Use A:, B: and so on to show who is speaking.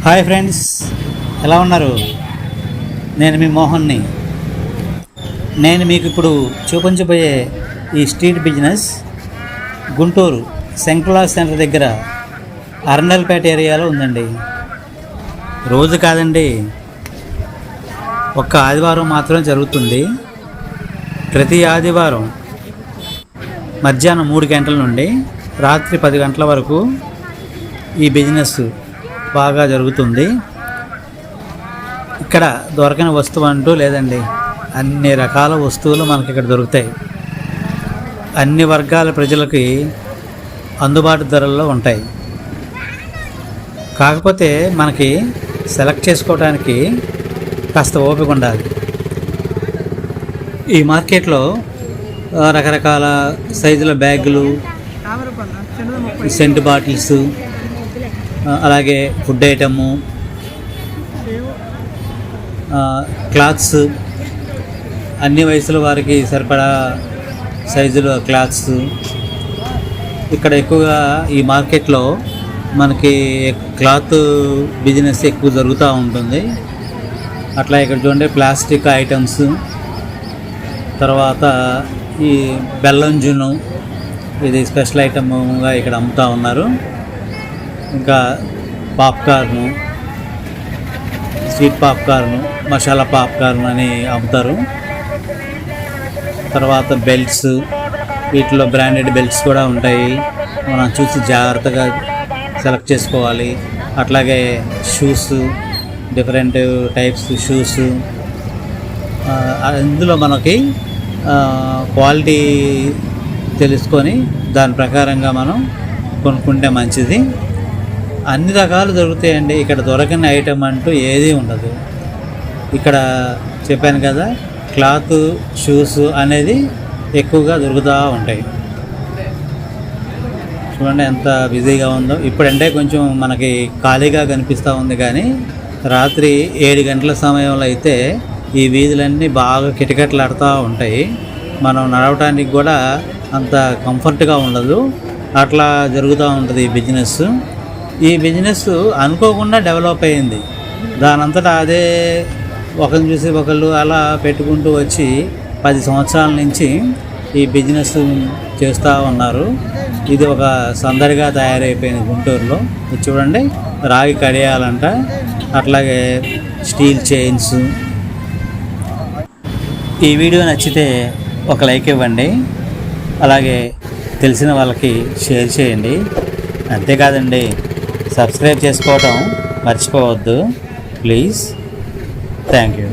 A: Hi friends, ఎలా ఉన్నారు? నేను మీ మోహన్ని. నేను మీకు ఇప్పుడు చూపించబోయే ఈ స్ట్రీట్ బిజినెస్ గుంటూరు శంకులా సెంటర్ దగ్గర అరండల్పేట ఏరియాలో ఉందండి. రోజు కాదండి, ఒక్క ఆదివారం మాత్రం జరుగుతుంది. ప్రతి ఆదివారం మధ్యాహ్నం 3 గంటల నుండి రాత్రి 10 గంటల వరకు ఈ బిజినెస్ బాగా జరుగుతుంది. ఇక్కడ దొరకని వస్తువు అంటూ లేదండి, అన్ని రకాల వస్తువులు మనకి ఇక్కడ దొరుకుతాయి. అన్ని వర్గాల ప్రజలకి అందుబాటు ధరల్లో ఉంటాయి. కాకపోతే మనకి సెలెక్ట్ చేసుకోవడానికి కాస్త ఓపిక ఉండాలి. ఈ మార్కెట్లో రకరకాల సైజుల బ్యాగులు, సెంట్ బాటిల్స్, అలాగే ఫుడ్ ఐటము, క్లాత్స్, అన్ని వయసుల వారికి సరిపడా సైజుల క్లాత్స్ ఇక్కడ ఎక్కువగా ఈ మార్కెట్లో మనకి క్లాత్ బిజినెస్ ఎక్కువ జరుగుతూ ఉంటుంది. అట్లా ఇక్కడ చూడండి, ప్లాస్టిక్ ఐటమ్స్, తర్వాత ఈ బెల్లం జున్ను, ఇది స్పెషల్ ఐటమ్గా ఇక్కడ అమ్ముతూ ఉన్నారు. ఇంకా పాప్కార్ను, స్వీట్ పాప్కార్ను, మసాలా పాప్కార్న్ అని అమ్ముతారు. తర్వాత బెల్ట్స్, వీటిలో బ్రాండెడ్ బెల్ట్స్ కూడా ఉంటాయి. మనం చూసి జాగ్రత్తగా సెలెక్ట్ చేసుకోవాలి. అట్లాగే షూస్, డిఫరెంట్ టైప్స్ షూస్, ఇందులో మనకి క్వాలిటీ తెలుసుకొని దాని ప్రకారంగా మనం కొనుక్కుంటే మంచిది. అన్ని రకాలు దొరుకుతాయండి. ఇక్కడ దొరకని ఐటమ్ అంటూ ఏదీ ఉండదు. ఇక్కడ చెప్పాను కదా, క్లాత్, షూస్ అనేది ఎక్కువగా దొరుకుతూ ఉంటాయి. చూడండి ఎంత బిజీగా ఉందో. ఇప్పుడంటే కొంచెం మనకి ఖాళీగా కనిపిస్తూ ఉంది, కానీ రాత్రి 7 గంటల సమయంలో అయితే ఈ వీధులన్నీ బాగా కిటకిటలాడుతూ ఉంటాయి. మనం నడవటానికి కూడా అంత కంఫర్ట్గా ఉండదు. అట్లా జరుగుతూ ఉంటుంది ఈ బిజినెస్. ఈ బిజినెస్ అనుకోకుండా డెవలప్ అయింది. దానంతటా అదే ఒకరిని చూసి ఒకళ్ళు అలా పెట్టుకుంటూ వచ్చి 10 సంవత్సరాల నుంచి ఈ బిజినెస్ చేస్తూ ఉన్నారు. ఇది ఒక సందడిగా తయారైపోయింది గుంటూరులో. ఇది చూడండి, రాగి కడియాలంట, అట్లాగే స్టీల్ చైన్స్. ఈ వీడియో నచ్చితే ఒక లైక్ ఇవ్వండి, అలాగే తెలిసిన వాళ్ళకి షేర్ చేయండి. అంతేకాదండి, సబ్స్క్రైబ్ చేసుకోవటం మర్చిపోవద్దు ప్లీజ్. Thank you.